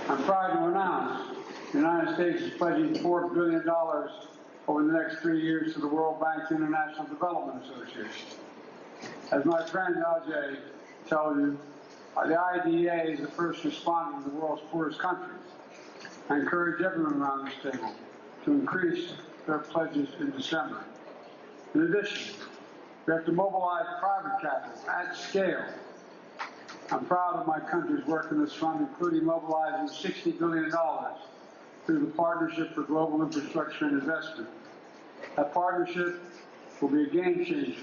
I'm proud to announce the United States is pledging $4 billion over the next 3 years to the World Bank's International Development Association. As my friend Ajay tells you, the IDA is the first responding to the world's poorest countries. I encourage everyone around this table to increase their pledges in December. In addition, we have to mobilize private capital at scale. I'm proud of my country's work in this fund, including mobilizing $60 billion through the Partnership for Global Infrastructure and Investment. That partnership will be a game changer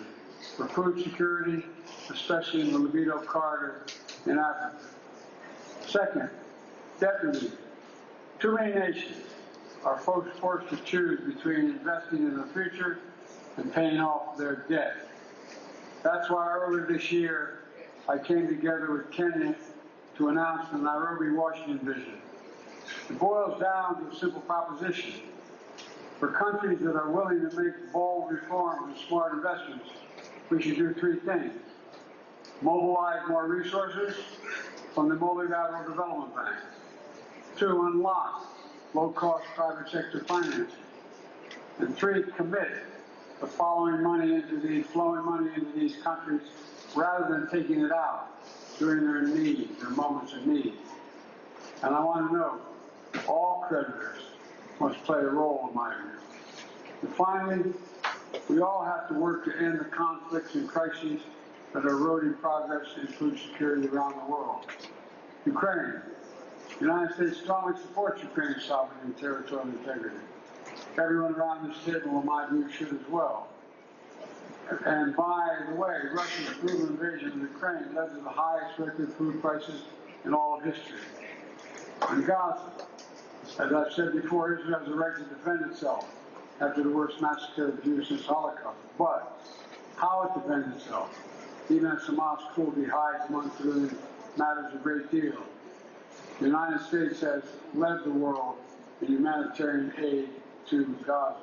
for food security, especially in the Libido corridor in Africa. Second, debt relief. Too many nations are forced to choose between investing in the future and paying off their debt. That's why earlier this year, I came together with Kenya to announce the Nairobi, Washington vision. It boils down to a simple proposition. For countries that are willing to make bold reforms and smart investments, we should do three things. Mobilize more resources from the multilateral development bank. Two, unlock low-cost private sector financing. And three, commit to flowing money into these countries rather than taking it out during their moments of need. And I want to note, all creditors must play a role in my view. And finally, we all have to work to end the conflicts and crises that are eroding progress in food security around the world. Ukraine. The United States strongly supports Ukraine's sovereignty and territorial integrity. Everyone around this table, in my view, should as well. And by the way, Russia's brutal invasion of Ukraine led to the highest record food prices in all of history. In Gaza, as I've said before, Israel has a right to defend itself after the worst massacre of Jews since the Holocaust. But how it defends itself, even as Hamas cruelty hides among civilians, matters a great deal. The United States has led the world in humanitarian aid to Gaza.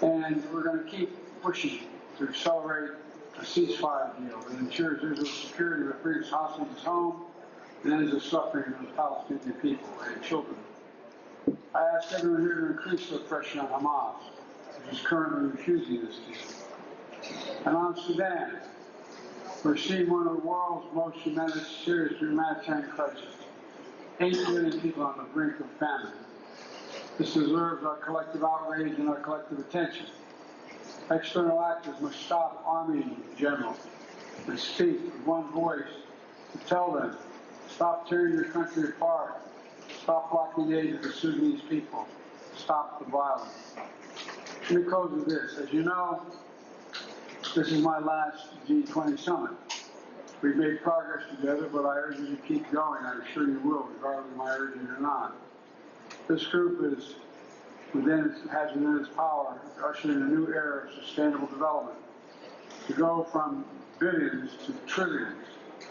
And we're going to keep pushing to accelerate a ceasefire deal that ensures Israel's security, that brings hostages home, and ends the suffering of the Palestinian people and children. I ask everyone here to increase the pressure on Hamas, which is currently refusing this deal. And on Sudan, we're seeing one of the world's most serious humanitarian crises. 8 million people on the brink of famine. This deserves our collective outrage and our collective attention. External actors must stop arming generals and speak with one voice to tell them, stop tearing your country apart, stop blocking aid to the Sudanese people, stop the violence. Let me close with this. As you know, this is my last G20 Summit. We've made progress together, but I urge you to keep going. I'm sure you will, regardless of my urging or not. This group has within its power to usher in a new era of sustainable development, to go from billions to trillions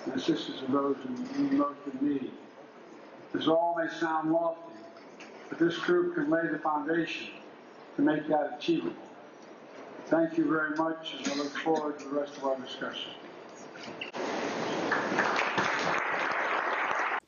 in assistance of those most in need. This all may sound lofty, but this group can lay the foundation to make that achievable. Thank you very much, and I look forward to the rest of our discussion.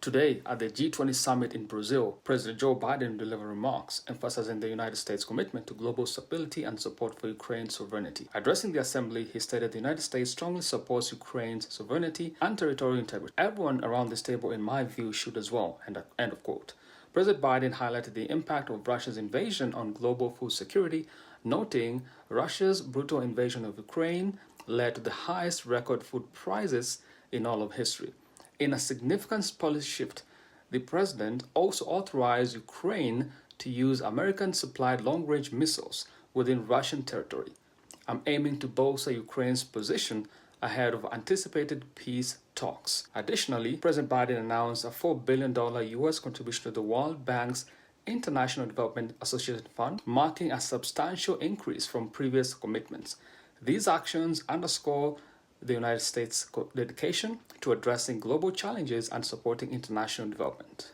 Today, at the G20 Summit in Brazil, President Joe Biden delivered remarks emphasizing the United States' commitment to global stability and support for Ukraine's sovereignty. Addressing the assembly, he stated the United States strongly supports Ukraine's sovereignty and territorial integrity. Everyone around this table, in my view, should as well. End of quote. President Biden highlighted the impact of Russia's invasion on global food security, noting Russia's brutal invasion of Ukraine led to the highest record food prices in all of history. In a significant policy shift, the president also authorized Ukraine to use American-supplied long-range missiles within Russian territory, aiming to bolster Ukraine's position ahead of anticipated peace talks. Additionally, President Biden announced a $4 billion U.S. contribution to the World Bank's International Development Association Fund, marking a substantial increase from previous commitments. These actions underscore the United States' dedication to addressing global challenges and supporting international development.